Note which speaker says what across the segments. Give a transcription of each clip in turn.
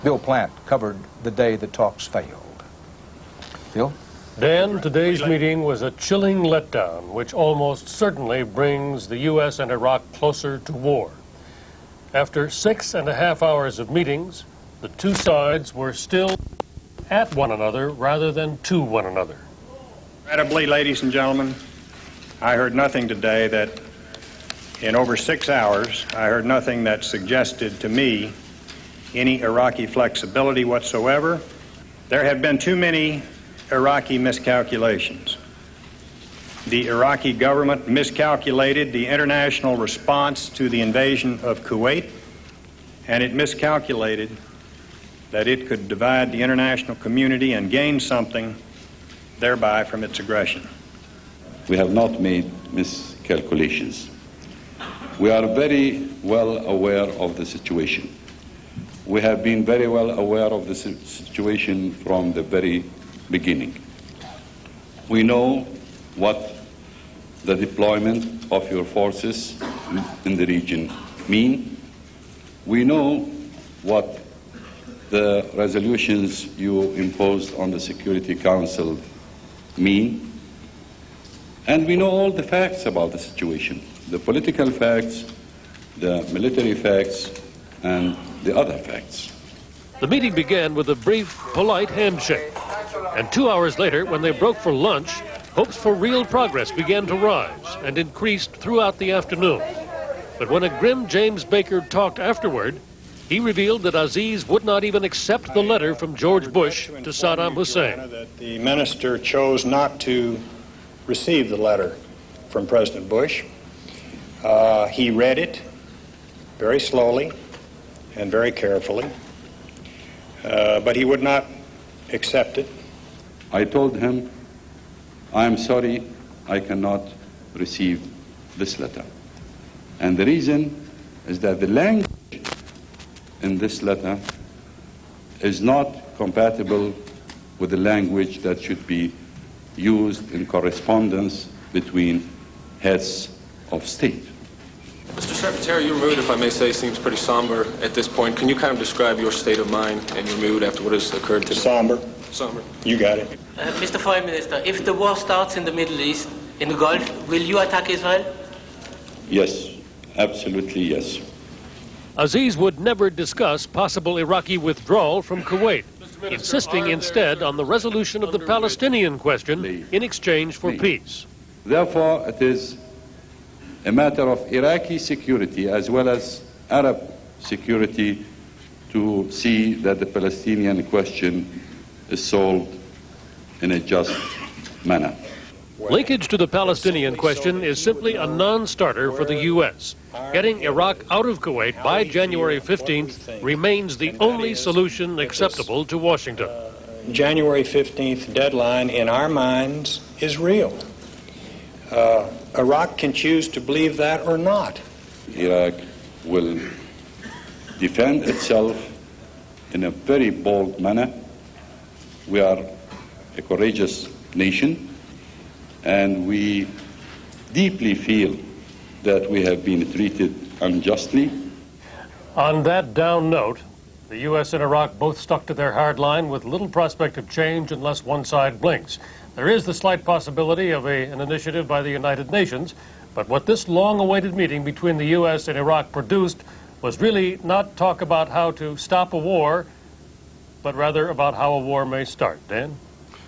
Speaker 1: Bill Plant covered the day the talks failed. Bill?
Speaker 2: Dan, today's meeting was a chilling letdown, which almost certainly brings the U.S. and Iraq closer to war. After 6.5 hours of meetings, the two sides were still at one another rather than to one another.
Speaker 3: Regrettably, ladies and gentlemen, I heard nothing today that, in over 6 hours, I heard nothing that suggested to me any Iraqi flexibility whatsoever. There have been too many Iraqi miscalculations. The Iraqi government miscalculated the international response to the invasion of Kuwait, and it miscalculated that it could divide the international community and gain something thereby from its aggression.
Speaker 4: We have not made miscalculations. We are very well aware of the situation. We have been very well aware of the situation from the very beginning. We know what the deployment of your forces in the region mean. We know what the resolutions you imposed on the Security Council mean. And we know all the facts about the situation, the political facts, the military facts, and the other facts.
Speaker 2: The meeting began with a brief, polite handshake. And 2 hours later, when they broke for lunch, hopes for real progress began to rise and increased throughout the afternoon. But when a grim James Baker talked afterward, he revealed that Aziz would not even accept the letter from George Bush to Saddam Hussein.
Speaker 3: That the minister chose not to receive the letter from President Bush. He read it very slowly and very carefully, but he would not accept it.
Speaker 4: I told him, I am sorry, I cannot receive this letter. And the reason is that the language in this letter is not compatible with the language that should be used in correspondence between heads of state.
Speaker 5: Mr. Secretary, your mood, if I may say, seems pretty somber at this point. Can you kind of describe your state of mind and your mood after what has occurred today?
Speaker 3: Somber.
Speaker 5: Somber.
Speaker 3: You got it.
Speaker 6: Mr. Foreign Minister, if the war starts in the Middle East, in the Gulf, will you attack Israel?
Speaker 4: Yes, absolutely yes.
Speaker 2: Aziz would never discuss possible Iraqi withdrawal from Kuwait, insisting instead on the resolution of the Palestinian question in exchange for peace.
Speaker 4: Therefore, it is a matter of Iraqi security as well as Arab security to see that the Palestinian question is solved in a just manner.
Speaker 2: Linkage to the Palestinian question is simply a non-starter for the U.S. Getting Iraq out of Kuwait by January 15th remains the only solution acceptable to Washington.
Speaker 3: January 15th deadline in our minds is real. Iraq can choose to believe that or not.
Speaker 4: Iraq will defend itself in a very bold manner. We are a courageous nation, and we deeply feel that we have been treated unjustly.
Speaker 2: On that down note, the U.S. and Iraq both stuck to their hard line with little prospect of change unless one side blinks. There is the slight possibility of an initiative by the United Nations, but what this long-awaited meeting between the U.S. and Iraq produced was really not talk about how to stop a war, but rather about how a war may start. Dan?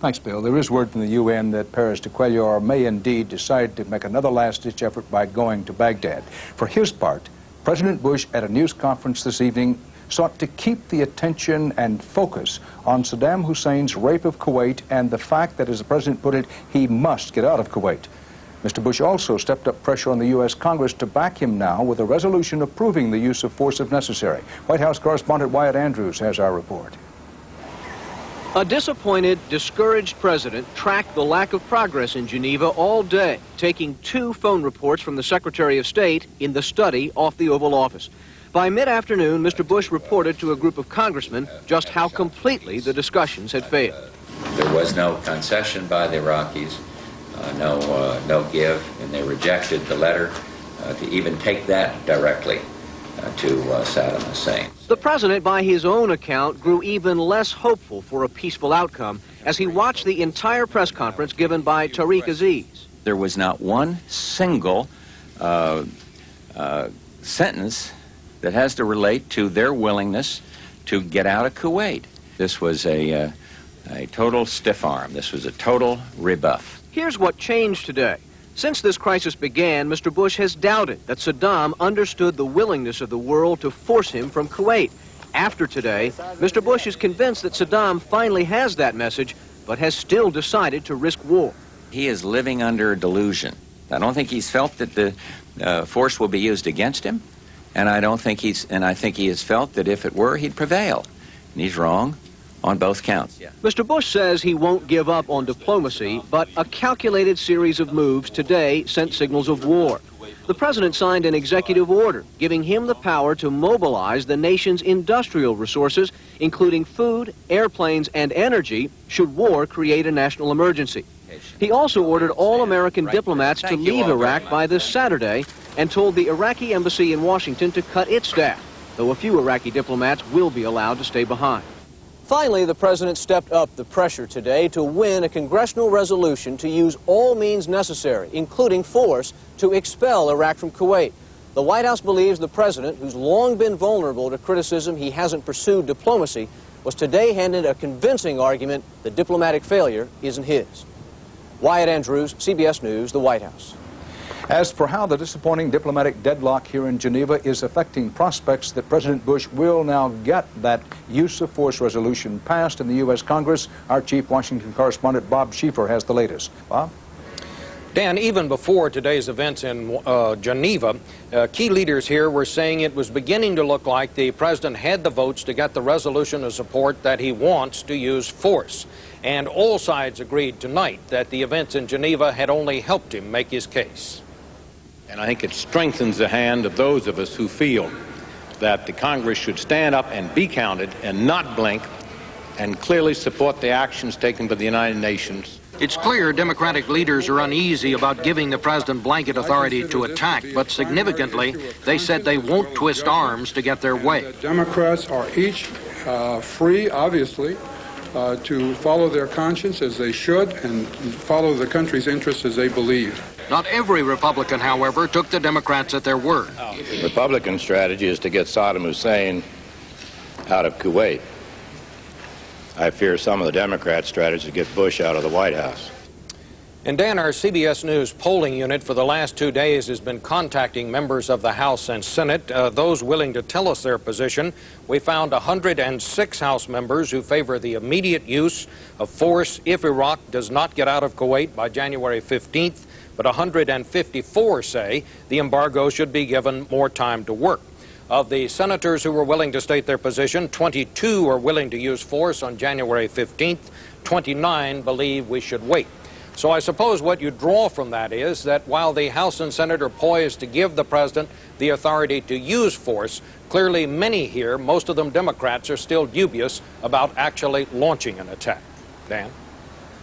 Speaker 1: Thanks, Bill. There is word from the UN that Perez de Cuellar may indeed decide to make another last-ditch effort by going to Baghdad. For his part, President Bush, at a news conference this evening, sought to keep the attention and focus on Saddam Hussein's rape of Kuwait and the fact that, as the president put it, he must get out of Kuwait. Mr. Bush also stepped up pressure on the U.S. Congress to back him now with a resolution approving the use of force if necessary. White House correspondent Wyatt Andrews has our report.
Speaker 7: A disappointed, discouraged president tracked the lack of progress in Geneva all day, taking 2 phone reports from the Secretary of State in the study off the Oval Office. By mid-afternoon, Mr. Bush reported to a group of congressmen just how completely the discussions had failed.
Speaker 8: There was no concession by the Iraqis, no give, and they rejected the letter to even take that directly. to Saddam Hussein.
Speaker 7: The president, by his own account, grew even less hopeful for a peaceful outcome as he watched the entire press conference given by Tariq Aziz.
Speaker 9: There was not one single sentence that has to relate to their willingness to get out of Kuwait. This was a total stiff arm. This was a total rebuff.
Speaker 7: Here's what changed today. Since this crisis began, Mr. Bush has doubted that Saddam understood the willingness of the world to force him from Kuwait. After today, Mr. Bush is convinced that Saddam finally has that message, but has still decided to risk war.
Speaker 9: He is living under a delusion. I don't think he's felt that the force will be used against him, and I think he has felt that if it were, he'd prevail. And he's wrong on both counts. Yeah.
Speaker 7: Mr. Bush says he won't give up on diplomacy, but a calculated series of moves today sent signals of war. The president signed an executive order giving him the power to mobilize the nation's industrial resources, including food, airplanes, and energy, should war create a national emergency. He also ordered all American diplomats to leave Iraq by this Saturday and told the Iraqi embassy in Washington to cut its staff, though a few Iraqi diplomats will be allowed to stay behind. Finally, the president stepped up the pressure today to win a congressional resolution to use all means necessary, including force, to expel Iraq from Kuwait. The White House believes the president, who's long been vulnerable to criticism he hasn't pursued diplomacy, was today handed a convincing argument that diplomatic failure isn't his. Wyatt Andrews, CBS News, the White House.
Speaker 1: As for how the disappointing diplomatic deadlock here in Geneva is affecting prospects that President Bush will now get that use of force resolution passed in the U.S. Congress, our chief Washington correspondent Bob Schieffer has the latest. Bob?
Speaker 10: Dan, even before today's events in Geneva, key leaders here were saying it was beginning to look like the president had the votes to get the resolution of support that he wants to use force. And all sides agreed tonight that the events in Geneva had only helped him make his case.
Speaker 11: And I think it strengthens the hand of those of us who feel that the Congress should stand up and be counted and not blink and clearly support the actions taken by the United Nations.
Speaker 10: It's clear Democratic leaders are uneasy about giving the president blanket authority to attack, but significantly, they said they won't twist arms to get their way.
Speaker 12: Democrats are each free, obviously, to follow their conscience as they should and follow the country's interests as they believe.
Speaker 10: Not every Republican, however, took the Democrats at their word.
Speaker 11: The Republican strategy is to get Saddam Hussein out of Kuwait. I fear some of the Democrats' strategy to get Bush out of the White House.
Speaker 10: And Dan, our CBS News polling unit for the last 2 days has been contacting members of the House and Senate, those willing to tell us their position. We found 106 House members who favor the immediate use of force if Iraq does not get out of Kuwait by January 15th, but 154 say the embargo should be given more time to work. Of the senators who were willing to state their position, 22 are willing to use force on January 15th. 29 believe we should wait. So I suppose what you draw from that is that while the House and Senate are poised to give the president the authority to use force, clearly many here, most of them Democrats, are still dubious about actually launching an attack. Dan?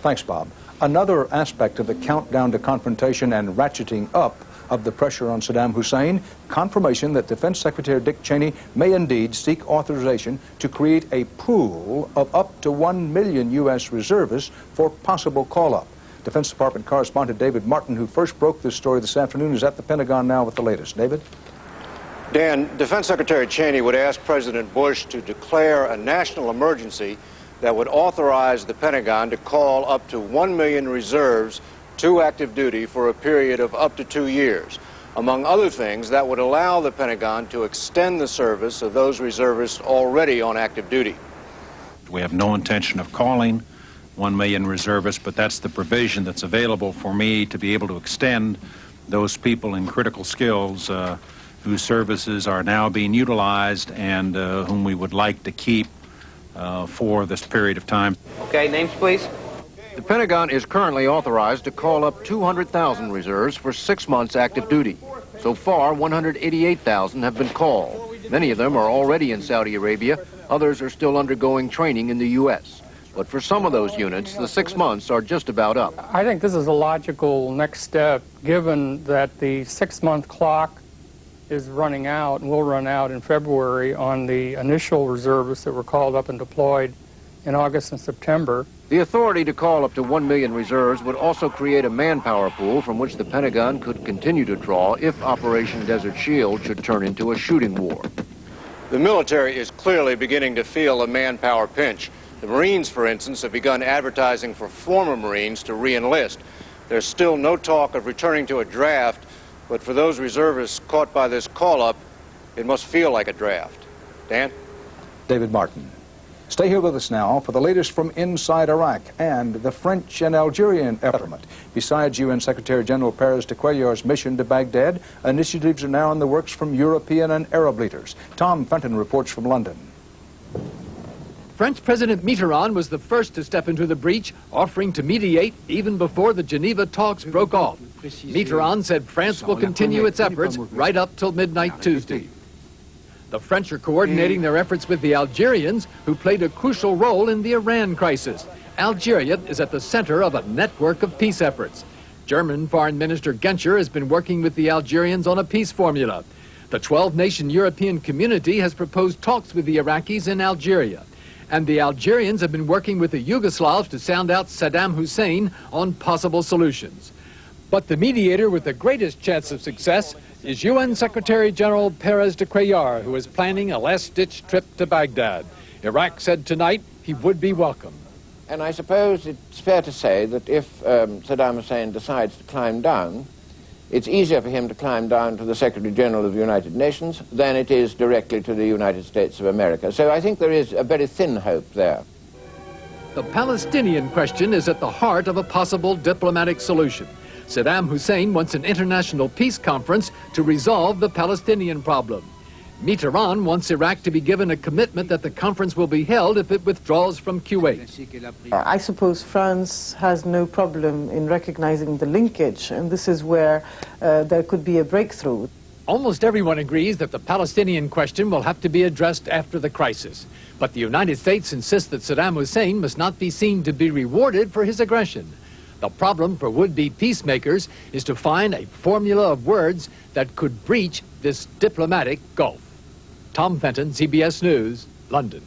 Speaker 1: Thanks, Bob. Another aspect of the countdown to confrontation and ratcheting up of the pressure on Saddam Hussein, confirmation that Defense Secretary Dick Cheney may indeed seek authorization to create a pool of up to 1 million U.S. reservists for possible call-up. Defense Department correspondent David Martin, who first broke this story this afternoon, is at the Pentagon now with the latest. David?
Speaker 13: Dan, Defense Secretary Cheney would ask President Bush to declare a national emergency that would authorize the Pentagon to call up to 1 million reserves to active duty for a period of up to 2 years. Among other things, that would allow the Pentagon to extend the service of those reservists already on active duty.
Speaker 11: We have no intention of calling 1 million reservists, but that's the provision that's available for me to be able to extend those people in critical skills whose services are now being utilized and whom we would like to keep for this period of time.
Speaker 7: Okay, names please.
Speaker 13: The Pentagon is currently authorized to call up 200,000 reserves for 6 months active duty. So far, 188,000 have been called. Many of them are already in Saudi Arabia. Others are still undergoing training in the U.S. But for some of those units, the 6 months are just about up.
Speaker 14: I think this is a logical next step, given that the 6-month clock is running out and will run out in February on the initial reservists that were called up and deployed in August and September.
Speaker 7: The authority to call up to 1 million reserves would also create a manpower pool from which the Pentagon could continue to draw if Operation Desert Shield should turn into a shooting war. The military is clearly beginning to feel a manpower pinch. The Marines, for instance, have begun advertising for former Marines to re-enlist. There's still no talk of returning to a draft, but for those reservists caught by this call-up, it must feel like a draft. Dan?
Speaker 1: David Martin. Stay here with us now for the latest from inside Iraq and the French and Algerian effort. Besides UN Secretary General Pérez de Cuéllar's mission to Baghdad, initiatives are now in the works from European and Arab leaders. Tom Fenton reports from London.
Speaker 15: French President Mitterrand was the first to step into the breach, offering to mediate even before the Geneva talks broke off. Mitterrand said France will continue its efforts right up till midnight Tuesday. The French are coordinating their efforts with the Algerians, who played a crucial role in the Iran crisis. Algeria is at the center of a network of peace efforts. German Foreign Minister Genscher has been working with the Algerians on a peace formula. The 12-nation European community has proposed talks with the Iraqis in Algeria. And the Algerians have been working with the Yugoslavs to sound out Saddam Hussein on possible solutions. But the mediator with the greatest chance of success is UN Secretary General Pérez de Cuéllar, who is planning a last-ditch trip to Baghdad. Iraq said tonight he would be welcome.
Speaker 16: And I suppose it's fair to say that if Saddam Hussein decides to climb down, it's easier for him to climb down to the Secretary General of the United Nations than it is directly to the United States of America. So I think there is a very thin hope there.
Speaker 15: The Palestinian question is at the heart of a possible diplomatic solution. Saddam Hussein wants an international peace conference to resolve the Palestinian problem. Mitterrand wants Iraq to be given a commitment that the conference will be held if it withdraws from Kuwait.
Speaker 17: I suppose France has no problem in recognizing the linkage, and this is where there could be a breakthrough.
Speaker 15: Almost everyone agrees that the Palestinian question will have to be addressed after the crisis. But the United States insists that Saddam Hussein must not be seen to be rewarded for his aggression. The problem for would-be peacemakers is to find a formula of words that could breach this diplomatic gulf. Tom Fenton, CBS News, London.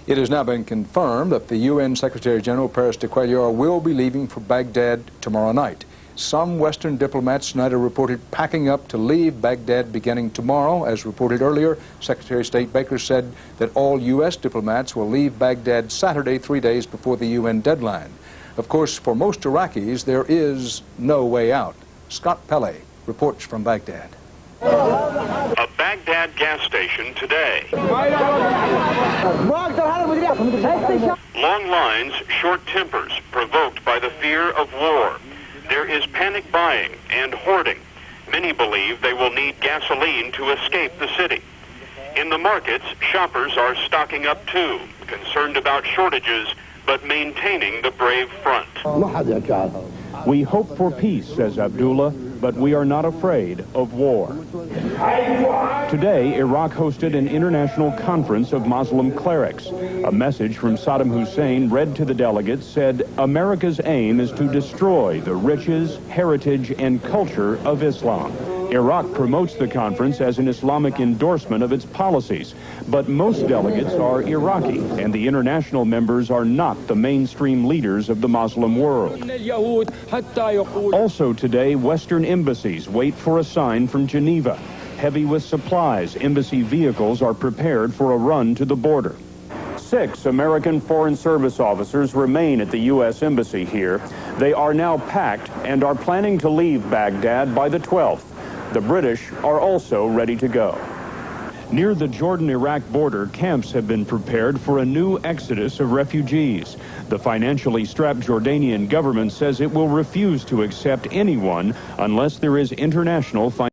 Speaker 1: It has now been confirmed that the UN Secretary General Pérez de Cuéllar will be leaving for Baghdad tomorrow night. Some Western diplomats tonight are reported packing up to leave Baghdad beginning tomorrow. As reported earlier, Secretary of State Baker said that all U.S. diplomats will leave Baghdad Saturday, 3 days before the UN deadline. Of course, for most Iraqis, there is no way out. Scott Pelley reports from Baghdad.
Speaker 18: A Baghdad gas station today. Long lines, short tempers, provoked by the fear of war. There is panic buying and hoarding. Many believe they will need gasoline to escape the city. In the markets, shoppers are stocking up too, concerned about shortages, but maintaining the brave front.
Speaker 19: We hope for peace, says Abdullah, but we are not afraid of war. Today, Iraq hosted an international conference of Muslim clerics. A message from Saddam Hussein read to the delegates said, America's aim is to destroy the riches, heritage, and culture of Islam. Iraq promotes the conference as an Islamic endorsement of its policies, but most delegates are Iraqi, and the international members are not the mainstream leaders of the Muslim world. Also today, Western embassies wait for a sign from Geneva. Heavy with supplies, embassy vehicles are prepared for a run to the border. 6 American Foreign Service officers remain at the U.S. Embassy here. They are now packed and are planning to leave Baghdad by the 12th. The British are also ready to go. Near the Jordan-Iraq border, camps have been prepared for a new exodus of refugees. The financially strapped Jordanian government says it will refuse to accept anyone unless there is international financial